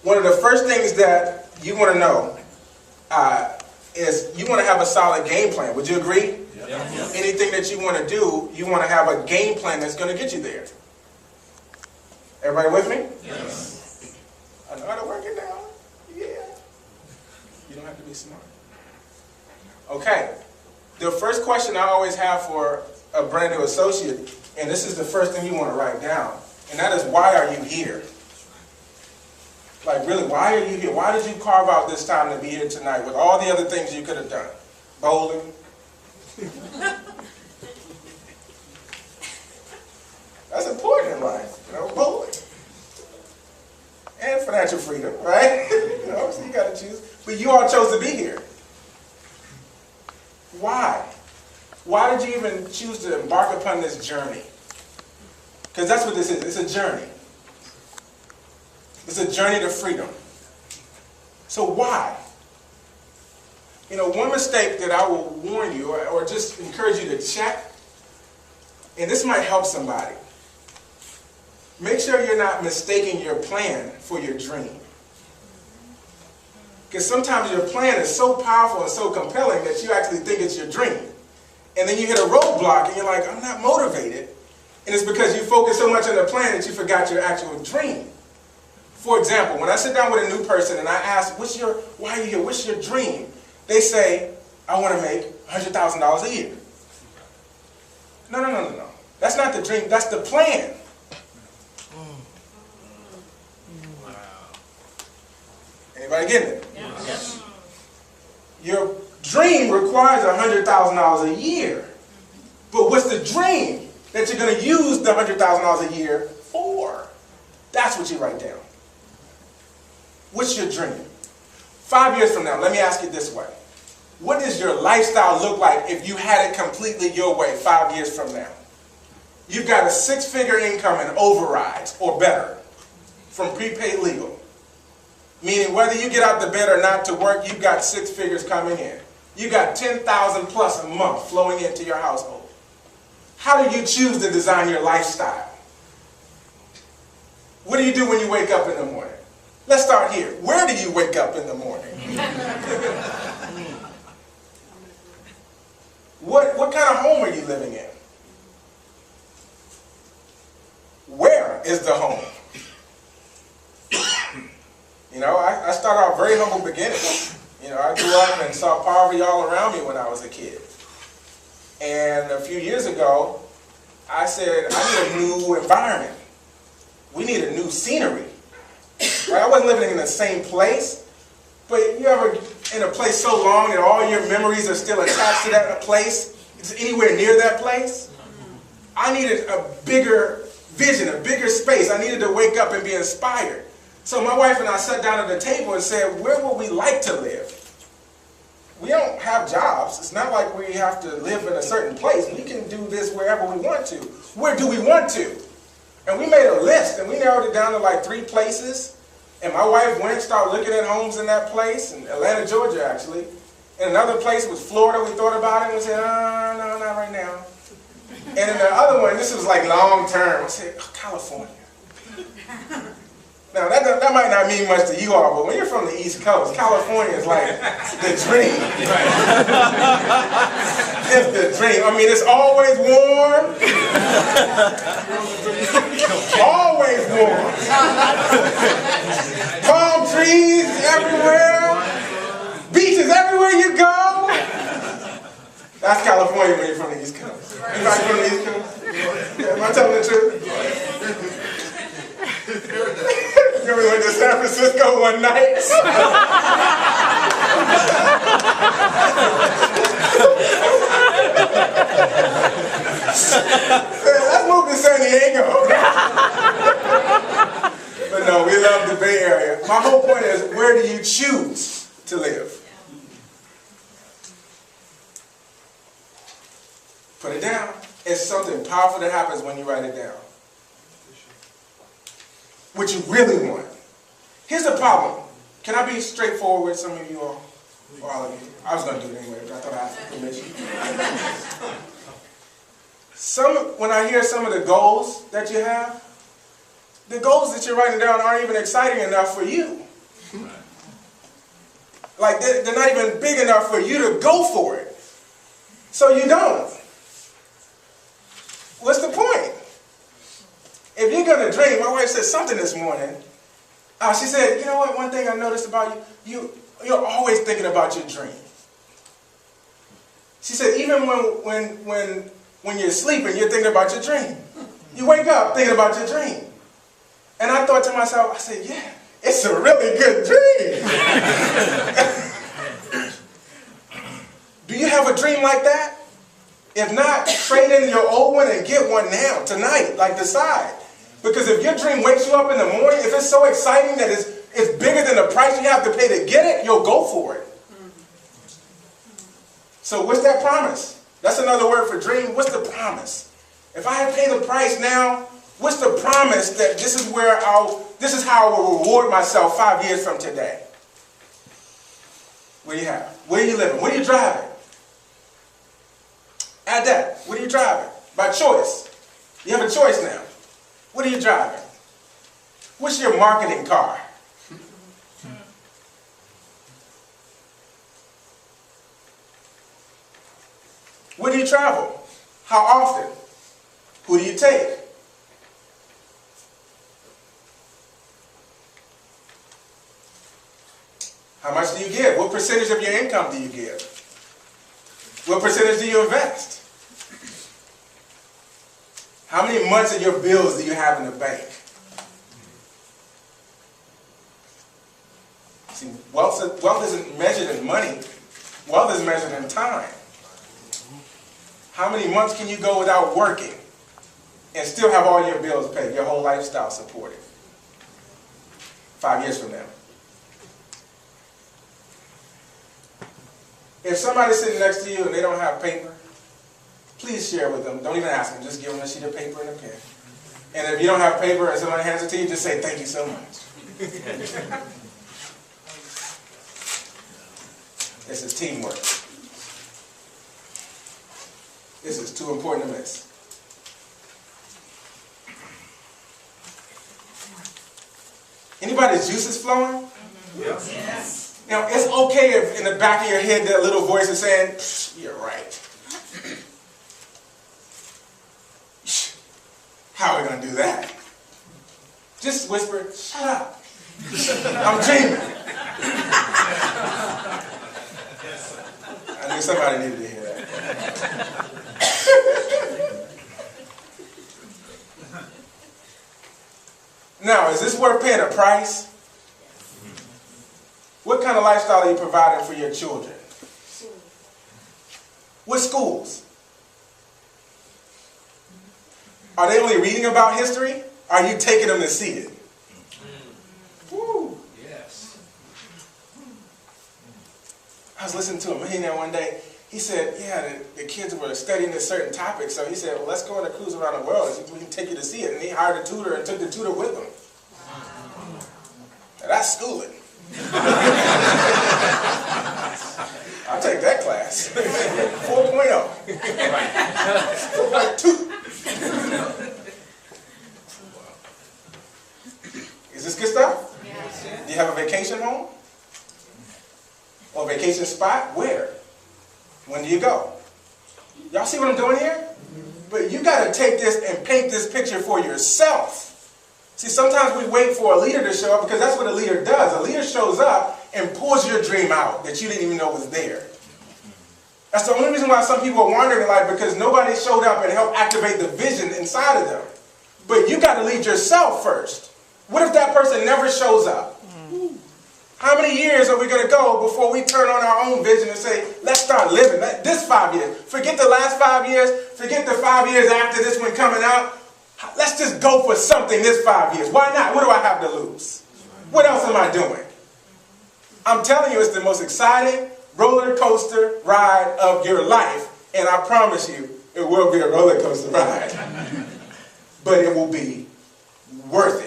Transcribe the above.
One of the first things that you want to know is you want to have a solid game plan. Would you agree? Yes. Anything that you want to do, you want to have a game plan that's going to get you there. Everybody with me? Yes. I know how to work it down. Yeah. You don't have to be smart. Okay. The first question I always have for a brand new associate, and this is the first thing you want to write down, and that is, why are you here? Like, really, why are you here? Why did you carve out this time to be here tonight with all the other things you could have done? Bowling. That's important in life, you know, bowling. And financial freedom, right? You know, so you got to choose. But you all chose to be here. Why? Why did you even choose to embark upon this journey? Because that's what this is. It's a journey. It's a journey to freedom. So why? You know, one mistake that I will warn you, or just encourage you to check, and this might help somebody. Make sure you're not mistaking your plan for your dream. Because sometimes your plan is so powerful and so compelling that you actually think it's your dream. And then you hit a roadblock and you're like, I'm not motivated. And it's because you focus so much on the plan that you forgot your actual dream. For example, when I sit down with a new person and I ask, why are you here? What's your dream? They say, I want to make $100,000 a year. No. That's not the dream. That's the plan. Anybody getting it? Yes. Your dream requires $100,000 a year. But what's the dream that you're going to use the $100,000 a year for? That's what you write down. What's your dream? 5 years from now, let me ask you this way. What does your lifestyle look like if you had it completely your way 5 years from now? You've got a 6-figure income and overrides, or better, from prepaid legal. Meaning whether you get out the bed or not to work, you've got 6 figures coming in. You got $10,000 plus a month flowing into your household. How do you choose to design your lifestyle? What do you do when you wake up in the morning? Let's start here. Where do you wake up in the morning? What kind of home are you living in? Where is the home? You know, I started off very humble beginnings. You know, I grew up and saw poverty all around me when I was a kid. And a few years ago, I said, I need a new environment. We need a new scenery. Right? I wasn't living in the same place, but you ever in a place so long that all your memories are still attached to that place? It's anywhere near that place? I needed a bigger vision, a bigger space. I needed to wake up and be inspired. So my wife and I sat down at the table and said, where would we like to live? We don't have jobs. It's not like we have to live in a certain place. We can do this wherever we want to. Where do we want to? And we made a list, and we narrowed it down to like 3 places. And my wife went and started looking at homes in that place, in Atlanta, Georgia, actually. And another place was Florida. We thought about it, and we said, no, not right now. And then the other one, this was like long term, I said, California. Now, that might not mean much to you all, but when you're from the East Coast, California is like the dream. It's the dream. I mean, it's always warm. Always warm. Palm trees everywhere. Beaches everywhere you go. That's California when you're from the East Coast. Anybody from the East Coast? Yeah, am I telling the truth? We went to San Francisco one night. Let's move to San Diego. But no, we love the Bay Area. My whole point is, where do you choose to live? Put it down. It's something powerful that happens when you write it down. What you really want. Here's the problem. Can I be straightforward with some of you all? Or all of you? I was going to do it anyway, but I thought I asked for permission. When I hear some of the goals that you have, the goals that you're writing down aren't even exciting enough for you. Like, they're not even big enough for you to go for it. So you don't. What's the point? If you're going to dream, my wife said something this morning. She said, you know what, one thing I noticed about you, you're always thinking about your dream. She said, even when you're sleeping, you're thinking about your dream. You wake up thinking about your dream. And I thought to myself, I said, yeah, it's a really good dream. Do you have a dream like that? If not, trade in your old one and get one now, tonight, like decide. Because if your dream wakes you up in the morning, if it's so exciting that it's bigger than the price you have to pay to get it, you'll go for it. So what's that promise? That's another word for dream. What's the promise? If I pay the price now, what's the promise that this is how I will reward myself 5 years from today? What do you have? Where are you living? What are you driving? Add that. What are you driving? By choice. You have a choice now. What are you driving? What's your marketing car? Where do you travel? How often? Who do you take? How much do you give? What percentage of your income do you give? What percentage do you invest? How many months of your bills do you have in the bank? See, wealth isn't measured in money. Wealth is measured in time. How many months can you go without working and still have all your bills paid, your whole lifestyle supported? 5 years from now. If somebody's sitting next to you and they don't have paper, please share with them. Don't even ask them. Just give them a sheet of paper and a pen. And if you don't have paper and somebody hands it to you, just say, thank you so much. This is teamwork. This is too important to miss. Anybody's juices flowing? Yes. Now, it's okay if in the back of your head that little voice is saying, you're right. How are we going to do that? Just whisper, shut up. I'm dreaming. I knew somebody needed to hear that. Now, is this worth paying a price? What kind of lifestyle are you providing for your children? What schools? Are they only reading about history? Are you taking them to see it? Woo. Yes. I was listening to a millionaire one day. He said, yeah, the kids were studying this certain topic. So he said, well, let's go on a cruise around the world. We can take you to see it. And he hired a tutor and took the tutor with him. Now, that's schooling. I'll take that class. 4.0. 4.2. Is this good stuff? Yes. Do you have a vacation home? Or a vacation spot? Where? When do you go? Y'all see what I'm doing here? But you got to take this and paint this picture for yourself. See, sometimes we wait for a leader to show up because that's what a leader does. A leader shows up and pulls your dream out that you didn't even know was there. That's the only reason why some people are wandering in life, because nobody showed up and helped activate the vision inside of them. But you got to lead yourself first. What if that person never shows up? How many years are we going to go before we turn on our own vision and say, let's start living this 5 years? Forget the last 5 years. Forget the 5 years after this one coming out. Let's just go for something this 5 years. Why not? What do I have to lose? What else am I doing? I'm telling you, it's the most exciting roller coaster ride of your life. And I promise you, it will be a roller coaster ride. But it will be worth it.